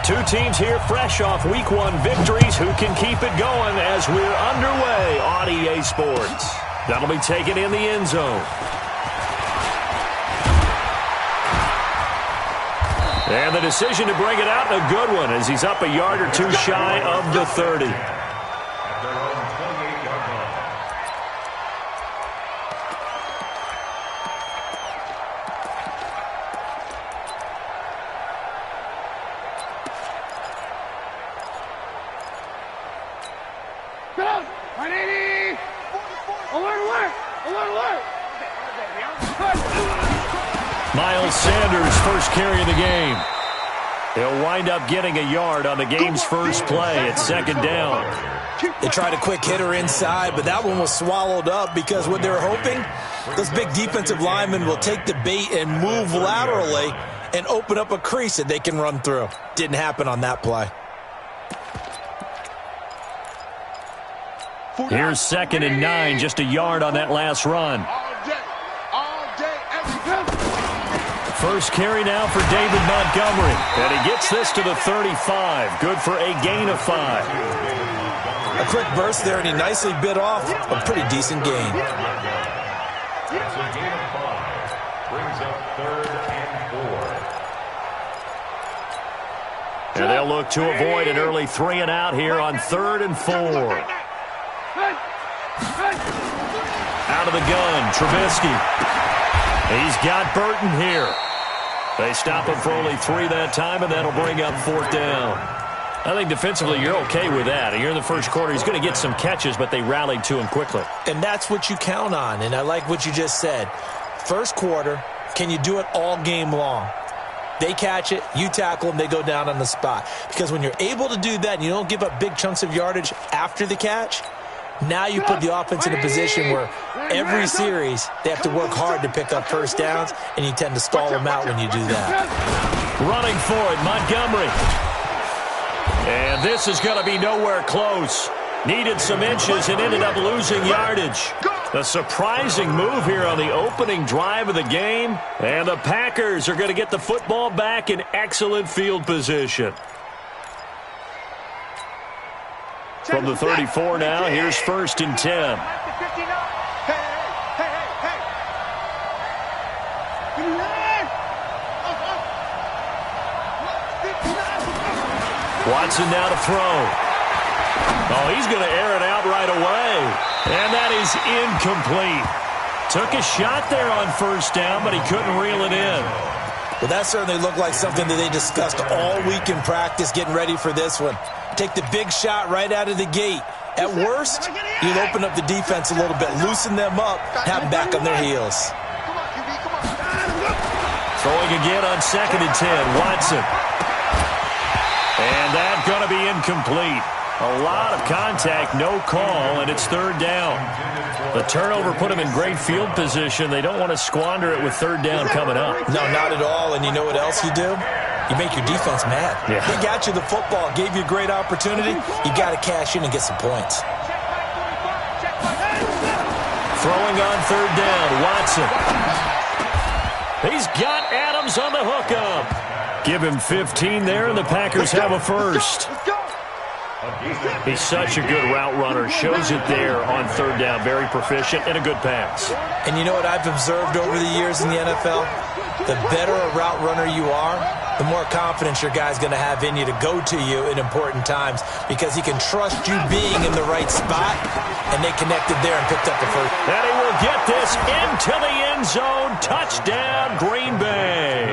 Two teams here fresh off Week 1 victories. Who can keep it going as we're underway on EA Sports? That'll be taken in the end zone. And the decision to bring it out, a good one, as he's up a yard or two shy of the 30. Miles Sanders, first carry of the game. He'll wind up getting a yard on the game's first play at second down. They tried a quick hitter inside, but that one was swallowed up because what they're hoping, those big defensive linemen will take the bait and move laterally and open up a crease that they can run through. Didn't happen on that play. Here's 2nd and 9, just a yard on that last run. First carry now for David Montgomery. And he gets this to the 35. Good for a gain of 5. A quick burst there, and he nicely bit off a pretty decent gain. That's a gain of 5. Brings up 3rd and 4. And they'll look to avoid an early 3 and out here on 3rd and 4. Out of the gun, Trubisky. He's got Burton here. They stop him for only 3 that time, and that'll bring up 4th down. I think defensively you're okay with that. Here in the first quarter, he's going to get some catches, but they rallied to him quickly. And that's what you count on, and I like what you just said. First quarter, can you do it all game long? They catch it, you tackle them, they go down on the spot. Because when you're able to do that and you don't give up big chunks of yardage after the catch, now you put the offense in a position where every series they have to work hard to pick up first downs, and you tend to stall them out when you do that. Running for it, Montgomery. And this is going to be nowhere close. Needed some inches and ended up losing yardage. A surprising move here on the opening drive of the game. And the Packers are going to get the football back in excellent field position. From the 34 now, here's 1st and 10. Watson now to throw. Oh, he's going to air it out right away. And that is incomplete. Took a shot there on 1st down, but he couldn't reel it in. Well, that certainly looked like something that they discussed all week in practice, getting ready for this one. Take the big shot right out of the gate. At worst, you'll open up the defense a little bit, loosen them up, have them back on their heels. Throwing again on 2nd and 10, Watson. And that's going to be incomplete. A lot of contact, no call, and it's 3rd down. The turnover put them in great field position. They don't want to squander it with 3rd down coming up. No, not at all. And you know what else you do? You make your defense mad. Yeah. They got you the football, gave you a great opportunity. You got to cash in and get some points. Throwing on 3rd down, Watson. He's got Adams on the hookup. Give him 15 there, and the Packers have a first. He's such a good route runner. Shows it there on 3rd down. Very proficient and a good pass. And you know what I've observed over the years in the NFL? The better a route runner you are, the more confidence your guy's going to have in you to go to you in important times because he can trust you being in the right spot, and they connected there and picked up the first. And he will get this into the end zone. Touchdown, Green Bay.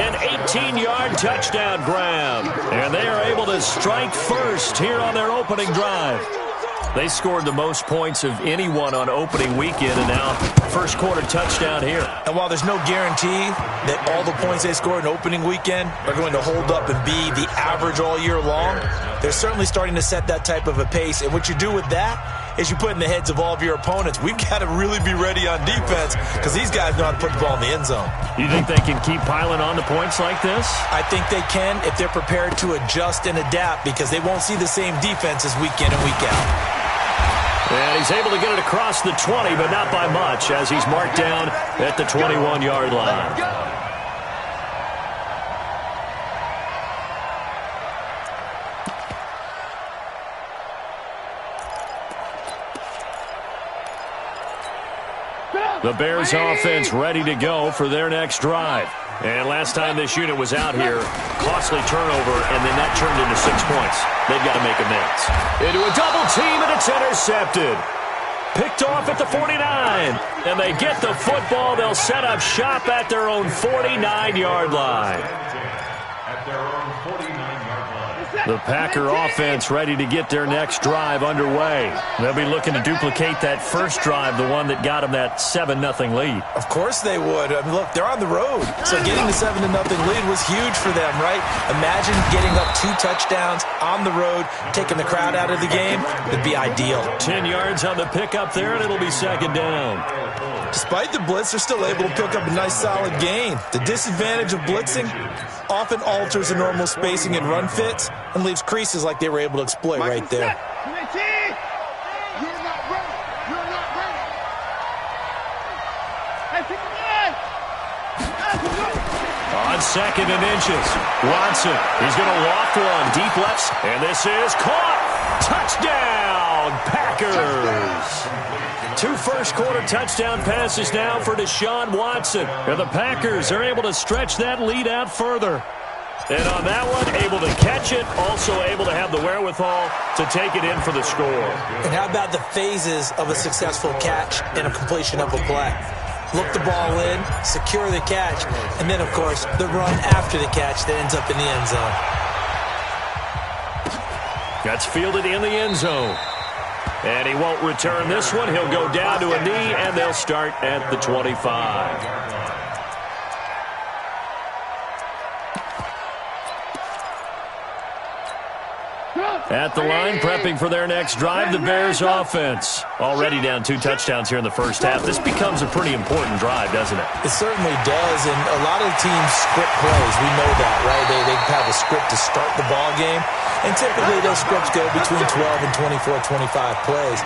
An 18-yard touchdown grab. And they are able to strike first here on their opening drive. They scored the most points of anyone on opening weekend, and now first quarter touchdown here. And while there's no guarantee that all the points they scored in opening weekend are going to hold up and be the average all year long, they're certainly starting to set that type of a pace. And what you do with that is you put in the heads of all of your opponents, we've got to really be ready on defense because these guys know how to put the ball in the end zone. You think they can keep piling on the points like this? I think they can if they're prepared to adjust and adapt because they won't see the same defenses week in and week out. And he's able to get it across the 20, but not by much, as he's marked down at the 21-yard line. The Bears offense ready to go for their next drive. And last time this unit was out here, costly turnover, and then that turned into 6 points. They've got to make amends. Into a double team, and it's intercepted. Picked off at the 49. And they get the football. They'll set up shop at their own 49-yard line. At their own 49-yard line. The Packer offense ready to get their next drive underway. They'll be looking to duplicate that first drive, the one that got them that 7-0 lead. Of course they would. I mean, look, they're on the road. So getting the 7-0 lead was huge for them, right? Imagine getting up 2 touchdowns on the road, taking the crowd out of the game. It'd be ideal. 10 yards on the pickup there, and it'll be second down. Despite the blitz, they're still able to pick up a nice solid gain. The disadvantage of blitzing often alters the normal spacing and run fits and leaves creases like they were able to exploit right there. On second and inches, Watson, he's going to loft one, deep left, and this is caught. Touchdown, Packers. 2 first-quarter touchdown passes now for Deshaun Watson. And the Packers are able to stretch that lead out further. And on that one, able to catch it, also able to have the wherewithal to take it in for the score. And how about the phases of a successful catch and a completion of a play? Look the ball in, secure the catch, and then, of course, the run after the catch that ends up in the end zone. That's fielded in the end zone. And he won't return this one. He'll go down to a knee, and they'll start at the 25. At the line, prepping for their next drive, the Bears offense. Already down 2 touchdowns here in the first half. This becomes a pretty important drive, doesn't it? It certainly does, and a lot of teams script plays. We know that, right? They have a script to start the ball game, and typically those scripts go between 12 and 24, 25 plays.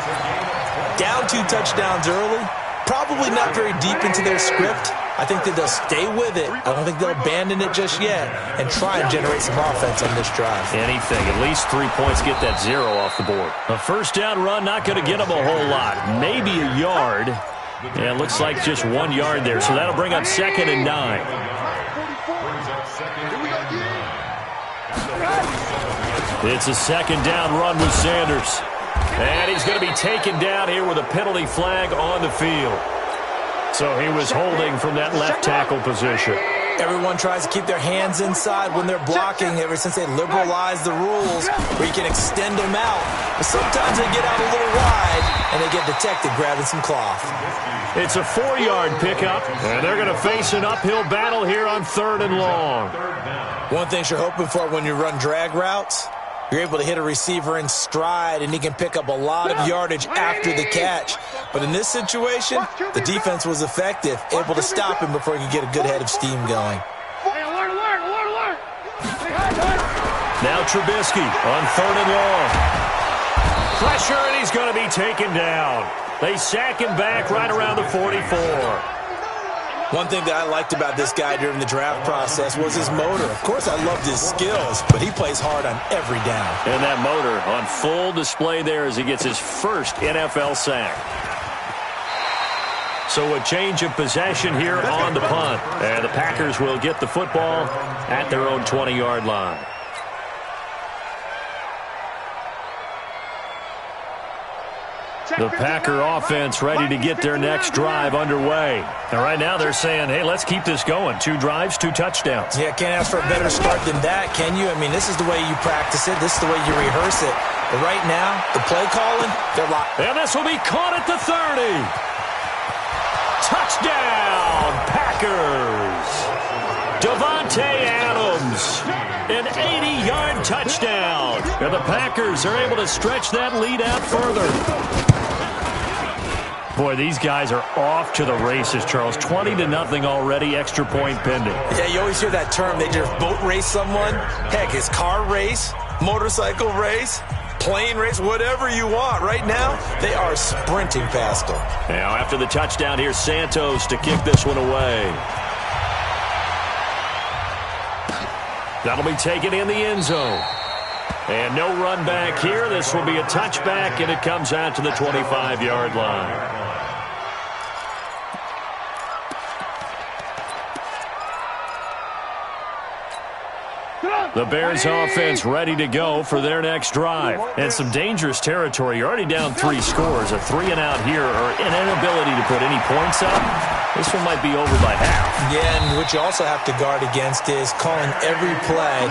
Down 2 touchdowns early, probably not very deep into their script. I think that they'll stay with it. I don't think they'll abandon it just yet and try and generate some offense on this drive. Anything. At least 3 points, get that 0 off the board. A first down run, not going to get them a whole lot. Maybe a yard. Yeah, it looks like just 1 yard there. So that'll bring up second and 9. It's a second down run with Sanders. And he's going to be taken down here with a penalty flag on the field. So he was holding from that left tackle position. Everyone tries to keep their hands inside when they're blocking ever since they liberalized the rules where you can extend them out. But sometimes they get out a little wide and they get detected grabbing some cloth. It's a 4-yard pickup, and they're going to face an uphill battle here on 3rd and long. One thing you're hoping for when you run drag routes, you're able to hit a receiver in stride, and he can pick up a lot of yardage after the catch. But in this situation, the defense was effective, able to stop him before he could get a good head of steam going. Now Trubisky on 3rd and long. Pressure, and he's going to be taken down. They sack him back right around the 44. One thing that I liked about this guy during the draft process was his motor. Of course, I loved his skills, but he plays hard on every down. And that motor on full display there as he gets his first NFL sack. So a change of possession here on the punt. And the Packers will get the football at their own 20-yard line. The Packer offense ready to get their next drive underway. And right now they're saying, hey, let's keep this going. 2 drives, 2 touchdowns. Yeah, can't ask for a better start than that, can you? I mean, this is the way you practice it. This is the way you rehearse it. But right now, the play calling, they're locked. And this will be caught at the 30. Touchdown, Packers. Devontae Adams, an 80-yard touchdown. And the Packers are able to stretch that lead out further. Boy, these guys are off to the races, Charles. 20-0 already, extra point pending. Yeah, you always hear that term. They just boat race someone. Heck, it's car race, motorcycle race, plane race, whatever you want. Right now, they are sprinting past them. Now, after the touchdown, here's Santos to kick this one away. That'll be taken in the end zone. And no run back here. This will be a touchback, and it comes out to the 25-yard line. The Bears offense ready to go for their next drive. And some dangerous territory. You're already down 3 scores. A 3-and-out here or an inability to put any points up. This one might be over by half. Yeah, and what you also have to guard against is calling every play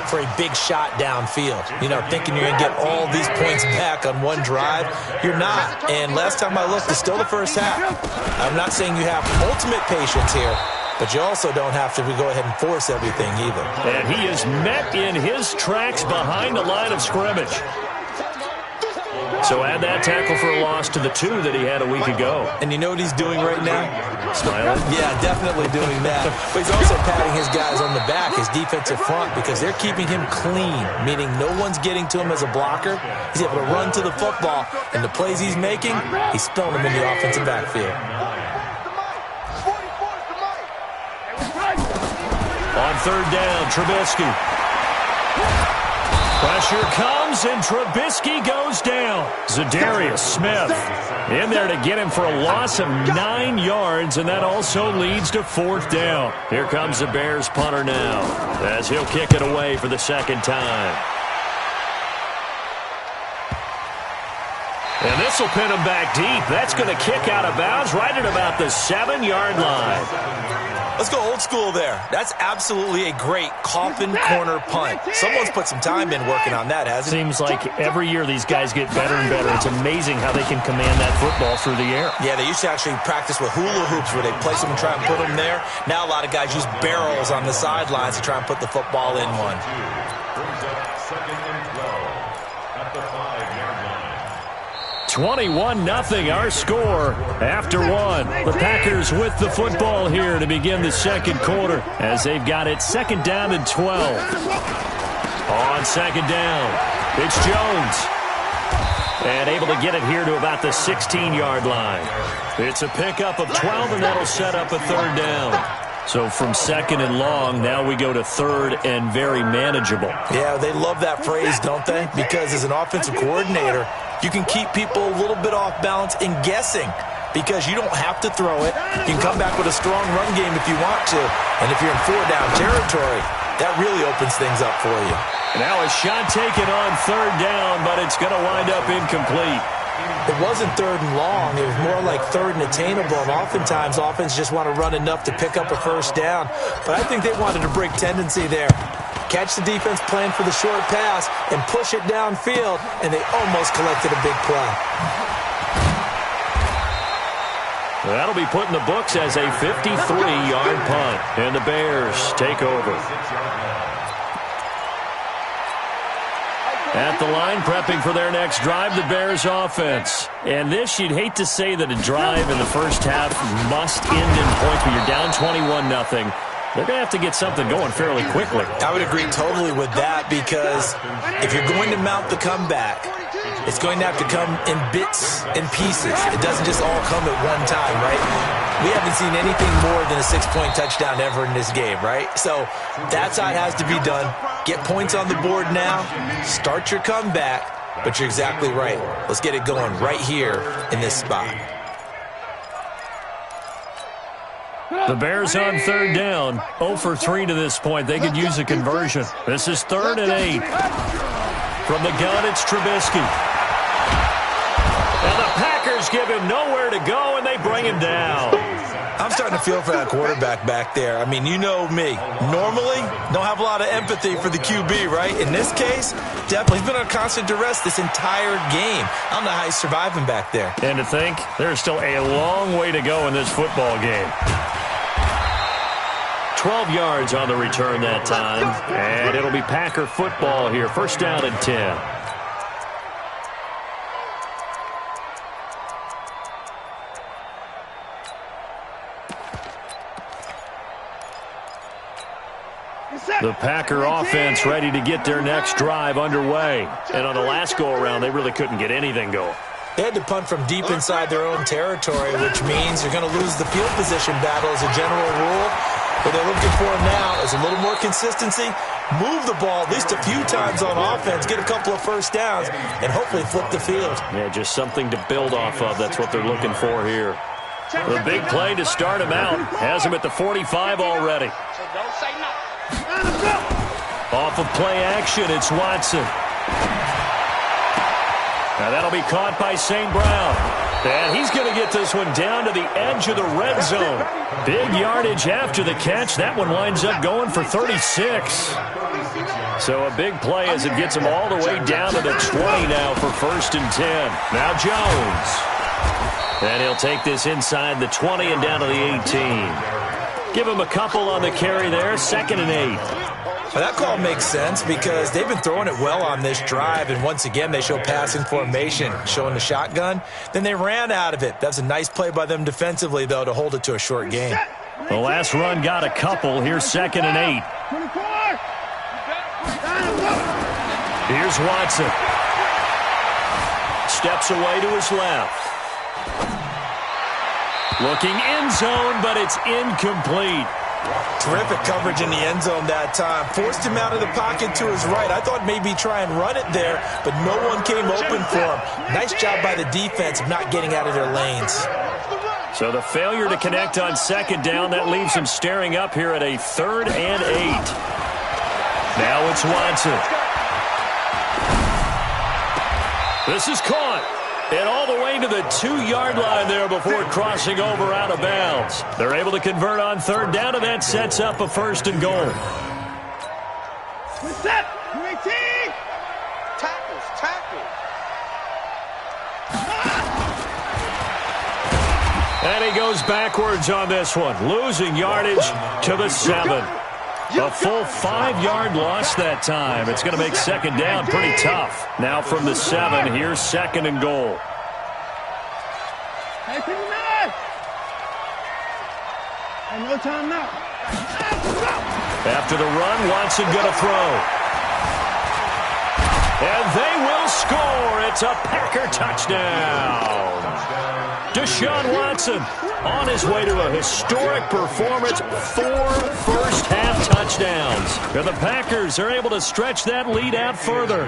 for a big shot downfield. You know, thinking you're going to get all these points back on one drive. You're not. And last time I looked, it's still the first half. I'm not saying you have ultimate patience here, but you also don't have to go ahead and force everything either. And he is met in his tracks behind the line of scrimmage. So add that tackle for a loss to the 2 that he had a week ago. And you know what he's doing right now? Smiling? Yeah, definitely doing that. But he's also patting his guys on the back, his defensive front, because they're keeping him clean, meaning no one's getting to him as a blocker. He's able to run to the football, and the plays he's making, he's spilling them in the offensive backfield. On 3rd down, Trubisky. Pressure comes, and Trubisky goes down. Zadarius Smith in there to get him for a loss of 9 yards, and that also leads to 4th down. Here comes the Bears punter now, as he'll kick it away for the 2nd time. And this will pin him back deep. That's going to kick out of bounds right at about the 7-yard line. Let's go old school there. That's absolutely a great coffin corner punt. Someone's put some time in working on that, hasn't he? Seems like every year these guys get better and better. It's amazing how they can command that football through the air. Yeah, they used to actually practice with hula hoops where they place them and try and put them there. Now a lot of guys use barrels on the sidelines to try and put the football in one. 21-0 our score after 1. The Packers with the football here to begin the 2nd quarter as they've got it 2nd down and 12. On 2nd down, it's Jones. And able to get it here to about the 16-yard line. It's a pickup of 12, and that'll set up a 3rd down. So from 2nd and long, now we go to 3rd and very manageable. Yeah, they love that phrase, don't they? Because as an offensive coordinator, you can keep people a little bit off balance and guessing because you don't have to throw it. You can come back with a strong run game if you want to. And if you're in 4-down territory, that really opens things up for you. Now a shot taken on 3rd down, but it's going to wind up incomplete. It wasn't 3rd and long. It was more like 3rd and attainable. And oftentimes, offense just want to run enough to pick up a 1st down. But I think they wanted to break tendency there. Catch the defense playing for the short pass and push it downfield, and they almost collected a big play. That'll be put in the books as a 53-yard punt, and the Bears take over. At the line, prepping for their next drive, the Bears offense. And this, you'd hate to say that a drive in the first half must end in points, but you're down 21-0. They're going to have to get something going fairly quickly. I would agree totally with that because if you're going to mount the comeback, it's going to have to come in bits and pieces. It doesn't just all come at one time, right? We haven't seen anything more than a 6-point touchdown ever in this game, right? So that's how it has to be done. Get points on the board now. Start your comeback. But you're exactly right. Let's get it going right here in this spot. The Bears on 3rd down, 0 for 3 to this point. They could use a conversion. This is 3rd and 8. From the gun, it's Trubisky. And the Packers give him nowhere to go, and they bring him down. I'm starting to feel for that quarterback back there. I mean, you know me. Normally, don't have a lot of empathy for the QB, right? In this case, definitely. He's been on constant duress this entire game. I don't know how he's surviving back there. And to think, there's still a long way to go in this football game. 12 yards on the return that time, and it'll be Packer football here. 1st down and 10. The Packer offense ready to get their next drive underway. And on the last go-around, they really couldn't get anything going. They had to punt from deep inside their own territory, which means you're going to lose the field position battle as a general rule. What they're looking for now is a little more consistency, move the ball at least a few times on offense, get a couple of 1st downs, and hopefully flip the field. Yeah, just something to build off of. That's what they're looking for here. The big play to start him out has him at the 45 already. Off of play action, it's Watson. Now that'll be caught by St. Brown. And he's going to get this one down to the edge of the red zone. Big yardage after the catch. That one winds up going for 36. So a big play as it gets him all the way down to the 20 now for 1st and 10. Now Jones. And he'll take this inside the 20 and down to the 18. Give him a couple on the carry there. 2nd and 8. Well, that call makes sense because they've been throwing it well on this drive, and once again they show passing formation, showing the shotgun. Then they ran out of it. That's a nice play by them defensively, though, to hold it to a short game. The last run got a couple. Here's 2nd and 8. Here's Watson. Steps away to his left. Looking end zone, but it's incomplete. Terrific coverage in the end zone that time. Forced him out of the pocket to his right. I thought maybe try and run it there, but no one came open for him. Nice job by the defense of not getting out of their lanes. So the failure to connect on 2nd down, that leaves him staring up here at a 3rd and 8. Now it's Watson. This is caught. And all the way to the 2-yard line there before crossing over out of bounds. They're able to convert on 3rd down, and that sets up a 1st and goal. Set. 18. Tackles. And he goes backwards on this one, losing yardage to the 7. A full 5-yard loss that time. It's going to make 2nd down pretty tough. Now from the 7, here's 2nd and goal. No time now. After the run, Watson going to throw. And they will score. It's a Packer touchdown. Deshaun Watson on his way to a historic performance, 4 first-half touchdowns. And the Packers are able to stretch that lead out further.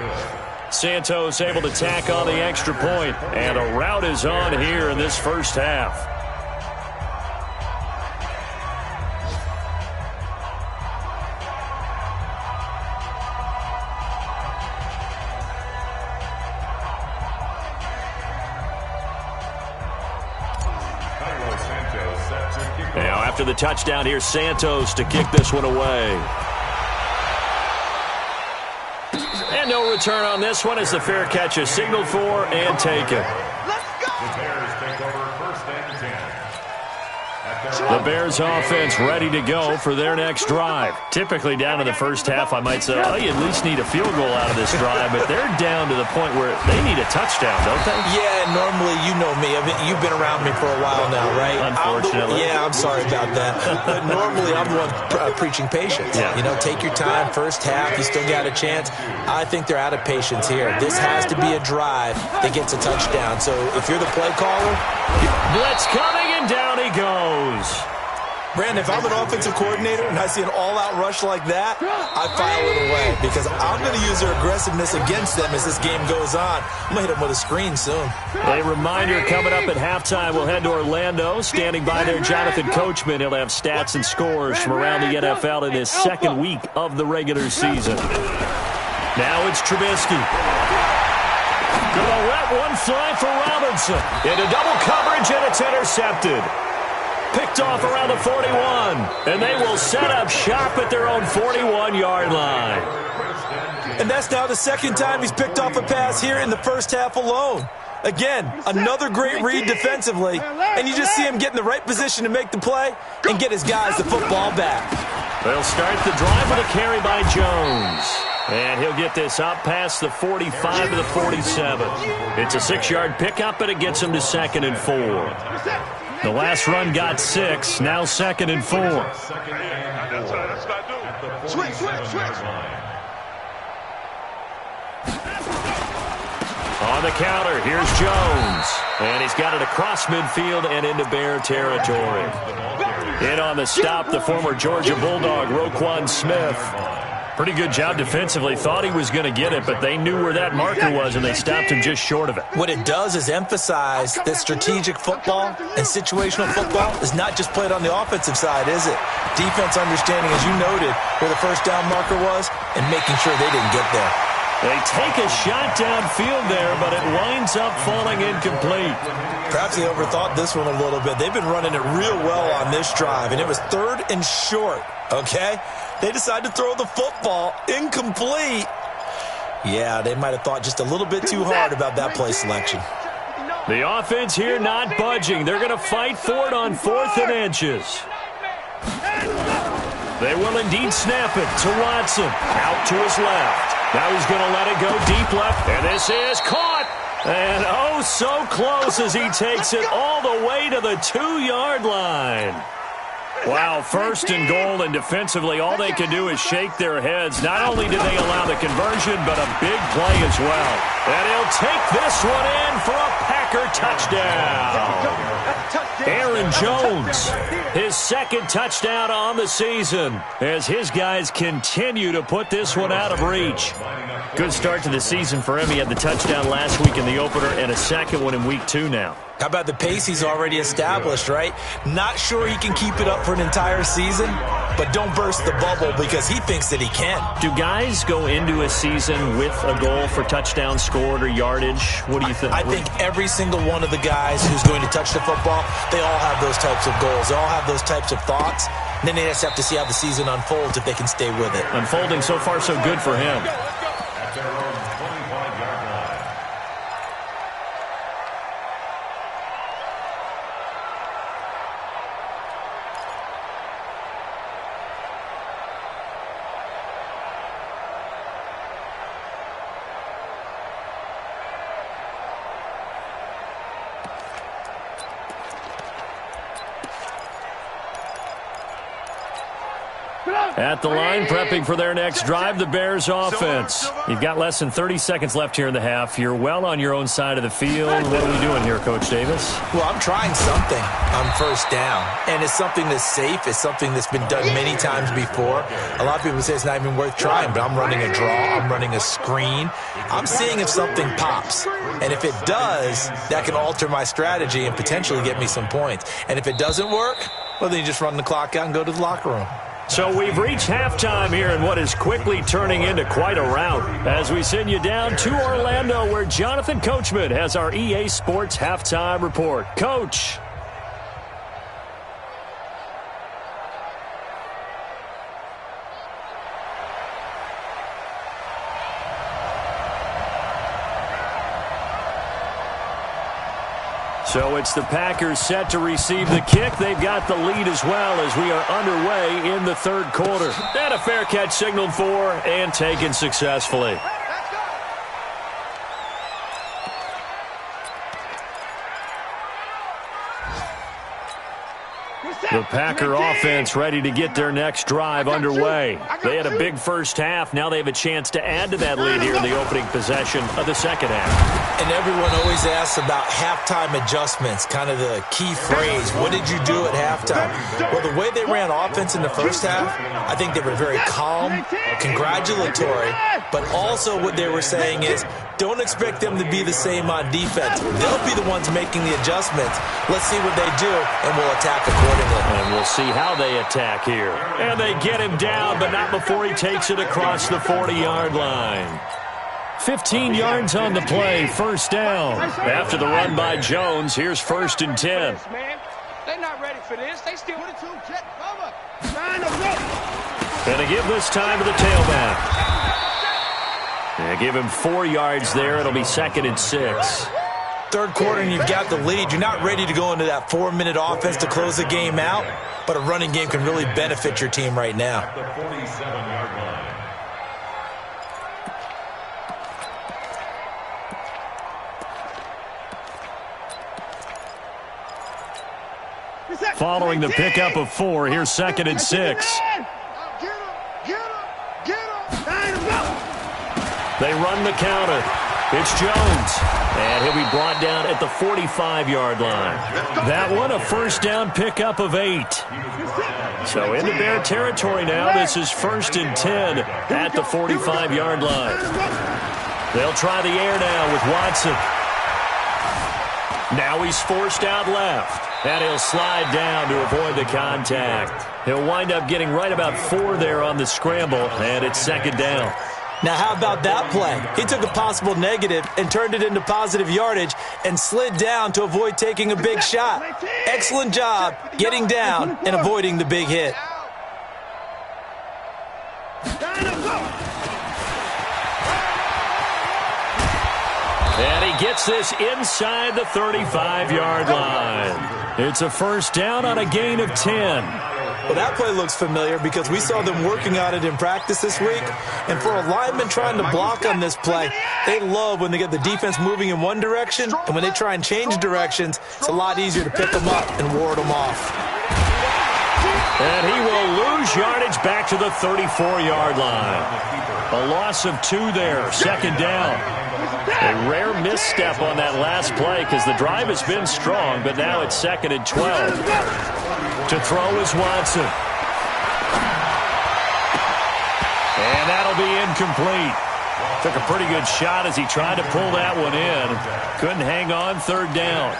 Santos able to tack on the extra point, and a rout is on here in this first half. Now after the touchdown, here's Santos to kick this one away. And no return on this one as the fair catch is signaled for and taken. The Bears offense ready to go for their next drive. Typically down in the first half, I might say, oh, you at least need a field goal out of this drive, but they're down to the point where they need a touchdown, don't they? Yeah, normally, you know me. You've been around me for a while now, right? Unfortunately. I'm sorry about that. But normally, I'm the one preaching patience. Yeah. You know, take your time, first half, you still got a chance. I think they're out of patience here. This has to be a drive that gets a touchdown. So if you're the play caller, blitz coming, and down he goes. Brandon, if I'm an offensive coordinator and I see an all-out rush like that, I file it away because I'm going to use their aggressiveness against them as this game goes on. I'm going to hit them with a screen soon. A reminder coming up at halftime, we'll head to Orlando. Standing by there, Jonathan Coachman. He'll have stats and scores from around the NFL in this second week of the regular season. Now it's Trubisky. Gonna let one fly for Robinson. Into double coverage, and it's intercepted. Picked off around the 41. And they will set up shop at their own 41-yard line. And that's now the second time he's picked off a pass here in the first half alone. Again, another great read defensively. And you just see him get in the right position to make the play and get his guys the football back. They'll start the drive with a carry by Jones. And he'll get this up past the 45 to the 47. It's a 6-yard pickup, and it gets him to 2nd and 4. The last run got 6, now 2nd and 4. On the counter, here's Jones. And he's got it across midfield and into Bear territory. In on the stop, the former Georgia Bulldog, Roquan Smith. Pretty good job defensively. Thought he was going to get it, but they knew where that marker was, and they stopped him just short of it. What it does is emphasize that strategic football and situational football is not just played on the offensive side, is it? Defense understanding, as you noted, where the first down marker was and making sure they didn't get there. They take a shot downfield there, but it winds up falling incomplete. Perhaps they overthought this one a little bit. They've been running it real well on this drive, and it was 3rd and short, okay? They decided to throw the football incomplete. Yeah, they might have thought just a little bit too hard about that play selection. The offense here not budging. They're going to fight for it on 4th and inches. They will indeed snap it to Watson. Out to his left. Now he's going to let it go deep left, and this is caught. And oh, so close as he takes it all the way to the 2-yard line. Wow, 1st and goal, and defensively all they can do is shake their heads. Not only did they allow the conversion, but a big play as well. And he'll take this one in for a Packer touchdown. Aaron Jones, his 2nd touchdown on the season, as his guys continue to put this one out of reach. Good start to the season for him. He had the touchdown last week in the opener and a 2nd one in week 2 now. How about the pace he's already established, right? Not sure he can keep it up for an entire season, but don't burst the bubble because he thinks that he can. Do guys go into a season with a goal for touchdown scored or yardage? What do you think? I think every single one of the guys who's going to touch the football, they all have those types of goals. They all have those types of thoughts. And then they just have to see how the season unfolds if they can stay with it. Unfolding so far so good for him. At the line, prepping for their next drive, the Bears offense. You've got less than 30 seconds left here in the half. You're well on your own side of the field. What are we doing here, Coach Davis? Well, I'm trying something on 1st down, and it's something that's safe. It's something that's been done many times before. A lot of people say it's not even worth trying, but I'm running a draw. I'm running a screen. I'm seeing if something pops, and if it does, that can alter my strategy and potentially get me some points. And if it doesn't work, well, then you just run the clock out and go to the locker room. So we've reached halftime here in what is quickly turning into quite a rout as we send you down to Orlando where Jonathan Coachman has our EA Sports Halftime Report. Coach. So it's the Packers set to receive the kick. They've got the lead as well as we are underway in the 3rd quarter. And a fair catch signaled for and taken successfully. The Packer offense ready to get their next drive underway. They had a big first half. Now they have a chance to add to that lead here in the opening possession of the 2nd half. And everyone always asks about halftime adjustments, kind of the key phrase. What did you do at halftime? Well, the way they ran offense in the first half, I think they were very calm, congratulatory, but also what they were saying is, don't expect them to be the same on defense. They'll be the ones making the adjustments. Let's see what they do, and we'll attack accordingly. And we'll see how they attack here. And they get him down, but not before he takes it across the 40-yard line. 15 yards on the play, 1st down. After the run by Jones, here's 1st and 10. They're not ready for this. They still with a 2-jet cover. And to give this time to the tailback. And give him 4 yards there. It'll be 2nd and 6. 3rd quarter and you've got the lead. You're not ready to go into that 4-minute offense to close the game out, but a running game can really benefit your team right now. The 47-yard line. Following the pickup of 4, here's 2nd and 6. They run the counter. It's Jones. And he'll be brought down at the 45-yard line. That one, a 1st down pickup of 8. So into Bear territory now. This is 1st and 10 at the 45-yard line. They'll try the air now with Watson. Now he's forced out left. And he'll slide down to avoid the contact. He'll wind up getting right about 4 there on the scramble, and it's 2nd down. Now, how about that play? He took a possible negative and turned it into positive yardage and slid down to avoid taking a big shot. Excellent job getting down and avoiding the big hit. And he gets this inside the 35-yard line. It's a 1st down on a gain of 10. Well, that play looks familiar because we saw them working on it in practice this week. And for a lineman trying to block on this play, they love when they get the defense moving in one direction. And when they try and change directions, it's a lot easier to pick them up and ward them off. And he will lose yardage back to the 34-yard line. A loss of 2 there, 2nd down. A rare misstep on that last play because the drive has been strong, but now it's 2nd and 12. To throw is Watson. And that'll be incomplete. Took a pretty good shot as he tried to pull that one in. Couldn't hang on, 3rd down.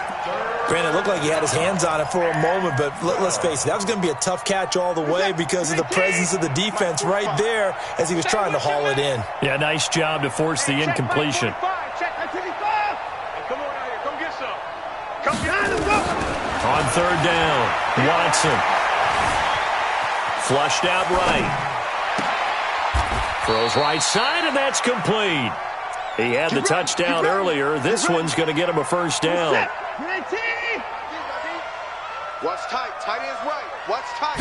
Granted, it looked like he had his hands on it for a moment, but let's face it, that was going to be a tough catch all the way because of the presence of the defense right there as he was trying to haul it in. Yeah, nice job to force the incompletion. On 3rd down, Watson. Flushed out right. Throws right side, and that's complete. He had the touchdown earlier. This one's going to get him a 1st down. Watch tight. Tight ends right. Watch tight.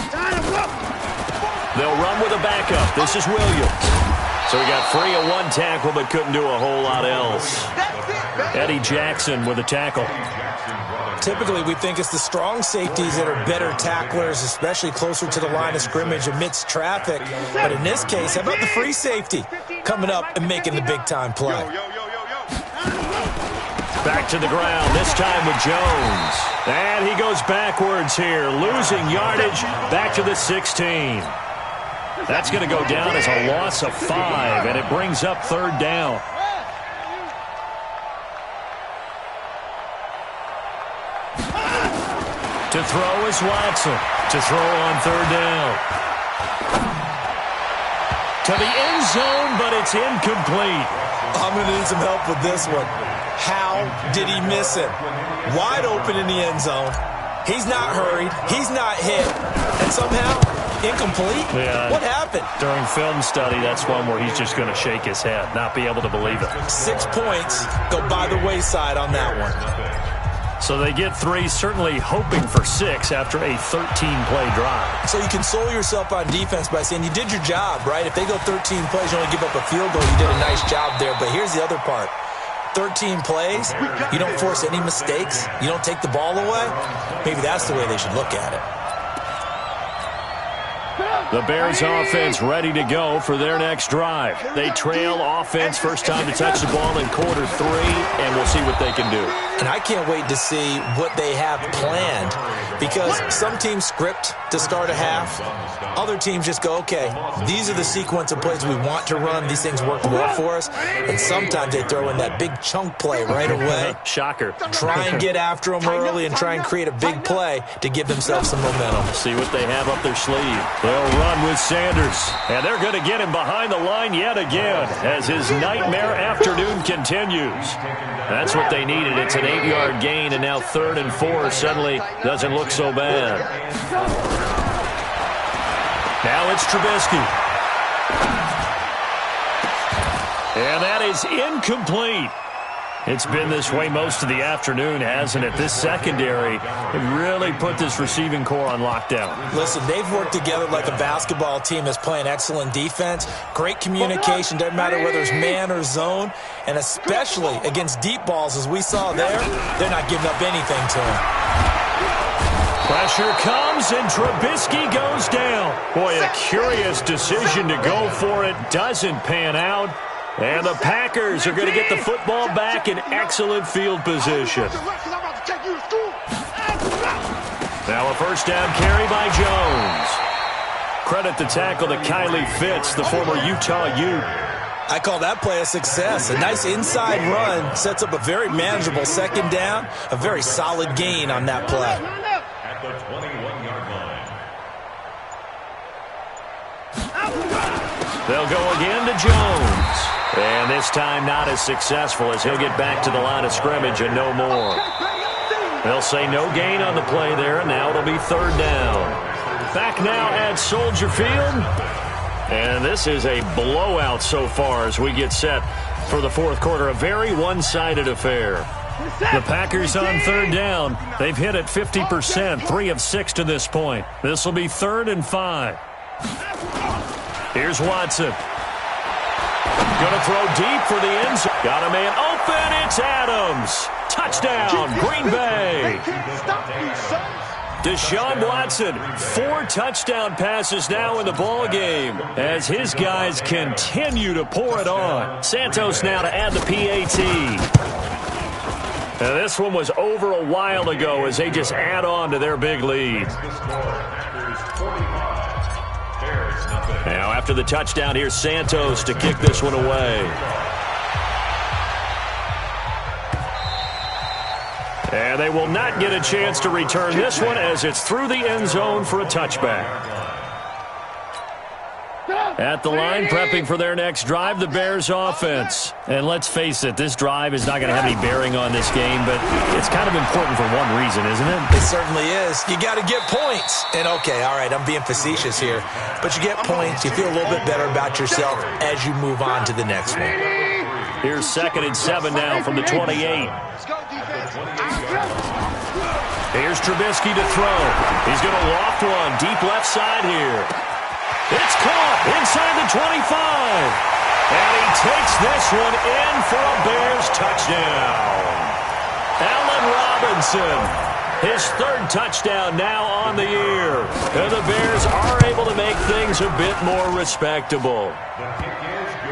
They'll run with a backup. This is Williams. So he got free of 1 tackle but couldn't do a whole lot else. Eddie Jackson with a tackle. Typically, we think it's the strong safeties that are better tacklers, especially closer to the line of scrimmage amidst traffic. But in this case, how about the free safety coming up and making the big-time play? Back to the ground, this time with Jones. And he goes backwards here, losing yardage back to the 16. That's going to go down as a loss of 5, and it brings up 3rd down. To throw is Watson. To throw on 3rd down. To the end zone, but it's incomplete. I'm going to need some help with this one. How did he miss it? Wide open in the end zone. He's not hurried. He's not hit. And somehow, incomplete? Yeah. What happened? During film study, that's one where he's just going to shake his head, not be able to believe it. 6 points go by the wayside on that one. So they get 3, certainly hoping for 6 after a 13-play drive. So you console yourself on defense by saying you did your job, right? If they go 13 plays, you only give up a field goal, you did a nice job there. But here's the other part. 13 plays, you don't force any mistakes, you don't take the ball away. Maybe that's the way they should look at it. The Bears offense ready to go for their next drive. They trail offense, first time to touch the ball in quarter 3, and we'll see what they can do. And I can't wait to see what they have planned because some teams script to start a half. Other teams just go, okay, these are the sequence of plays we want to run. These things work well for us. And sometimes they throw in that big chunk play right away. Shocker. Try and get after them early and try and create a big play to give themselves some momentum. See what they have up their sleeve. They'll run with Sanders. And they're going to get him behind the line yet again as his nightmare afternoon continues. That's what they needed. It's an 8-yard gain, and now 3rd and 4 suddenly doesn't look so bad. Now it's Trubisky. And that is incomplete. It's been this way most of the afternoon, hasn't it? This secondary really put this receiving core on lockdown. Listen, they've worked together like a basketball team that's playing excellent defense. Great communication, doesn't matter whether it's man or zone. And especially against deep balls, as we saw there, they're not giving up anything to him. Pressure comes, and Trubisky goes down. Boy, a curious decision to go for it. Doesn't pan out. And the Packers are going to get the football back in excellent field position. Now a first down carry by Jones. credit the tackle to Kylie Fitz, the former Utah Ute. I call that play a success. A nice inside run sets up a very manageable second down, a very solid gain on that play. At the 21-yard line. They'll go again to Jones. And this time not as successful as he'll get back to the line of scrimmage and no more. They'll say no gain on the play there, and now it'll be third down. Back now at Soldier Field. And this is a blowout so far as we get set for the fourth quarter. A very one-sided affair. The Packers on third down. They've hit it 50%, 3 of 6 to this point. This will be 3rd and 5. Here's Watson. Going to throw deep for the end zone. Got a man open. It's Adams. Touchdown, Green Bay. Deshaun Watson, 4 touchdown passes now in the ball game as his guys continue to pour it on. Santos now to add the PAT. And this one was over a while ago as they just add on to their big lead. Now after the touchdown, here's Santos to kick this one away. And they will not get a chance to return this one as it's through the end zone for a touchback. At the line, prepping for their next drive, the Bears offense. And let's face it, this drive is not going to have any bearing on this game, but it's kind of important for one reason, isn't it? It certainly is. You got to get points. And okay, all right, I'm being facetious here, but you get points, you feel a little bit better about yourself as you move on to the next one. Here's 2nd and 7 now from the 28. Here's Trubisky to throw. He's going to loft one deep left side here. It's caught inside the 25. And he takes this one in for a Bears touchdown. Allen Robinson, his 3rd touchdown now on the year. And the Bears are able to make things a bit more respectable.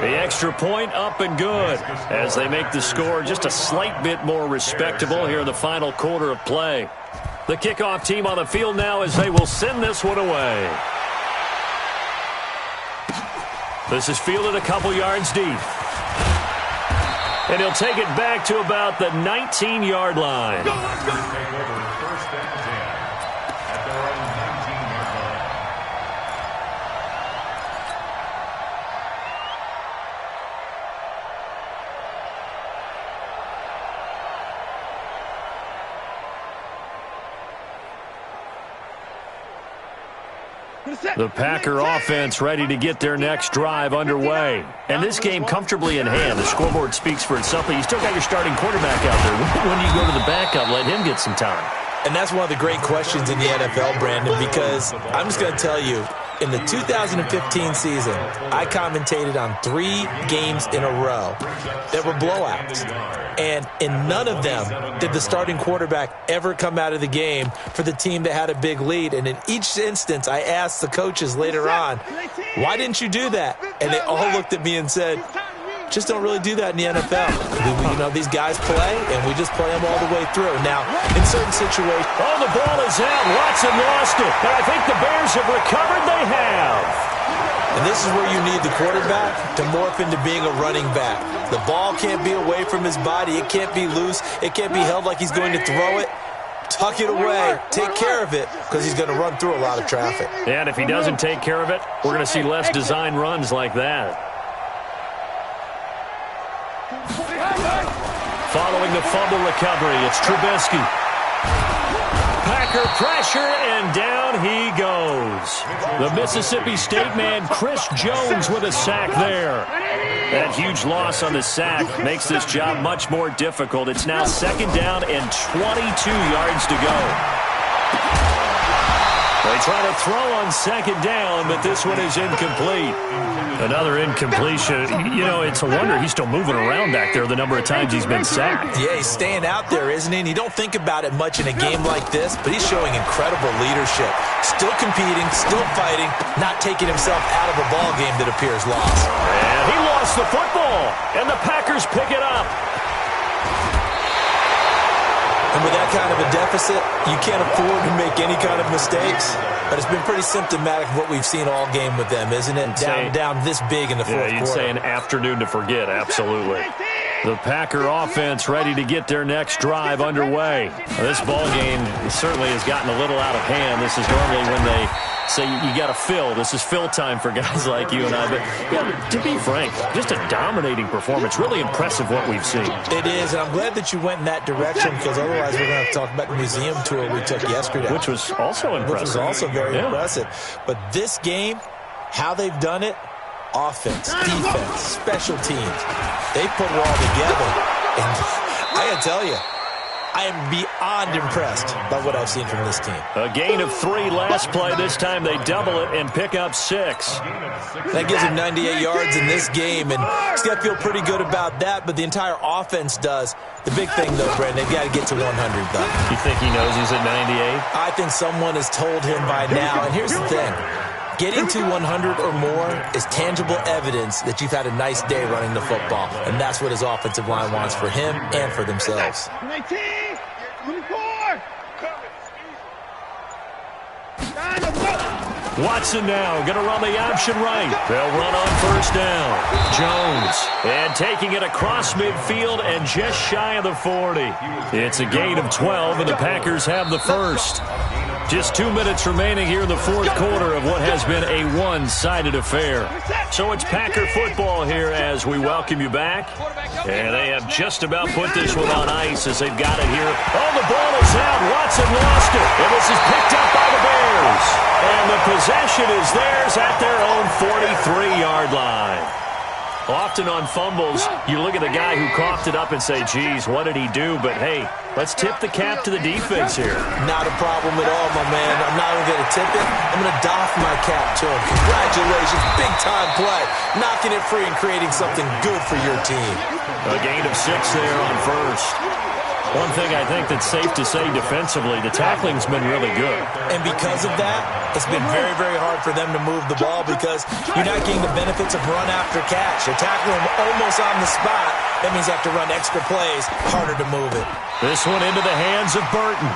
The extra point up and good as they make the score just a slight bit more respectable here in the final quarter of play. The kickoff team on the field now as they will send this one away. This is fielded a couple yards deep. And he'll take it back to about the 19-yard line. The Packer offense ready to get their next drive underway. And this game comfortably in hand. The scoreboard speaks for itself, but you still got your starting quarterback out there. When do you go to the backup, let him get some time? And that's one of the great questions in the NFL, Brandon, because I'm just going to tell you, in the 2015 season, I commentated on 3 games in a row that were blowouts. And in none of them did the starting quarterback ever come out of the game for the team that had a big lead. And in each instance, I asked the coaches later on, why didn't you do that? And they all looked at me and said, just don't really do that in the NFL. You know, these guys play, and we just play them all the way through. Now, in certain situations... Oh, the ball is out. Watson lost it. And I think the Bears have recovered. They have. And this is where you need the quarterback to morph into being a running back. The ball can't be away from his body. It can't be loose. It can't be held like he's going to throw it. Tuck it away. Take care of it, because he's going to run through a lot of traffic. And if he doesn't take care of it, we're going to see less design runs like that. Following the fumble recovery, it's Trubisky. Packer pressure, and down he goes. The Mississippi State man, Chris Jones, with a sack there. That huge loss on the sack makes this job much more difficult. It's now 2nd down and 22 yards to go. They try to throw on 2nd down, but this one is incomplete. Another incompletion. You know, it's a wonder he's still moving around back there the number of times he's been sacked. Yeah, he's staying out there, isn't he? And you don't think about it much in a game like this, but he's showing incredible leadership. Still competing, still fighting, not taking himself out of a ball game that appears lost. And he lost the football, and the Packers pick it up. And with that kind of a deficit, you can't afford to make any kind of mistakes. But it's been pretty symptomatic of what we've seen all game with them, isn't it? Down this big in the fourth quarter. You'd say an afternoon to forget, absolutely. The Packer offense ready to get their next drive underway. This ball game certainly has gotten a little out of hand. This is normally when they say you got to fill. This is fill time for guys like you and I. But yeah, to be frank, just a dominating performance. Really impressive what we've seen. It is, and I'm glad that you went in that direction because otherwise we're going to have to talk about the museum tour we took yesterday. Which was also impressive. Which was also very impressive. But this game, how they've done it, offense, defense, special teams, they put it all together. And I got to tell you, I am beyond impressed by what I've seen from this team. A gain of 3 last play. This time they double it and pick up 6. That gives him 98 yards in this game, and he's got to feel pretty good about that, but the entire offense does. The big thing, though, Brandon, they've got to get to 100, though. You think he knows he's at 98? I think someone has told him by now, and here's the thing. Getting to 100 or more is tangible evidence that you've had a nice day running the football, and that's what his offensive line wants for him and for themselves. 19, 24. Watson now going to run the option right. They'll run on first down. Jones, and taking it across midfield and just shy of the 40. It's a gain of 12, and the Packers have the first. Just 2 minutes remaining here in the fourth quarter of what has been a one-sided affair. So it's Packer football here as we welcome you back. And they have just about put this one on ice as they've got it here. Oh, the ball is out. Watson lost it. And this is picked up by the Bears. And the possession is theirs at their own 43-yard line. Often on fumbles, you look at the guy who coughed it up and say, geez, what did he do? But, hey, let's tip the cap to the defense here. Not a problem at all, my man. I'm not even going to tip it. I'm going to doff my cap to him. Congratulations. Big-time play. Knocking it free and creating something good for your team. A gain of 6 there on first. One thing I think that's safe to say defensively, the tackling's been really good. And because of that, it's been very, very hard for them to move the ball because you're not getting the benefits of run after catch. You're tackling them almost on the spot. That means you have to run extra plays, harder to move it. This one into the hands of Burton.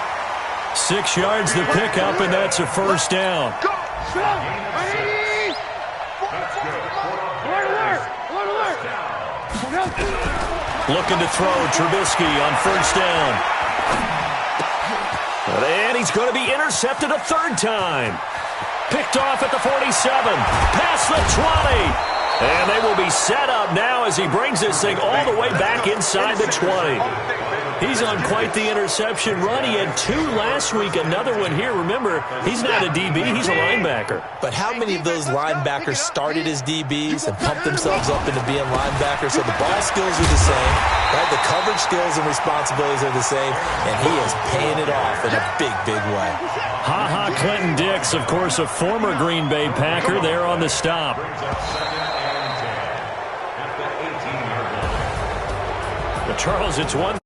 6 yards the pickup, and that's a first down. Looking to throw, Trubisky on first down. And he's going to be intercepted a third time. Picked off at the 47, past the 20. And they will be set up now as he brings this thing all the way back inside the 20. He's on quite the interception run. He had 2 last week, another one here. Remember, he's not a DB, he's a linebacker. But how many of those linebackers started as DBs and pumped themselves up into being linebackers? So the ball skills are the same, right? The coverage skills and responsibilities are the same, and he is paying it off in a big, big way. Ha-ha, Clinton Dix, of course, a former Green Bay Packer, there on the stop. But Charles, it's one.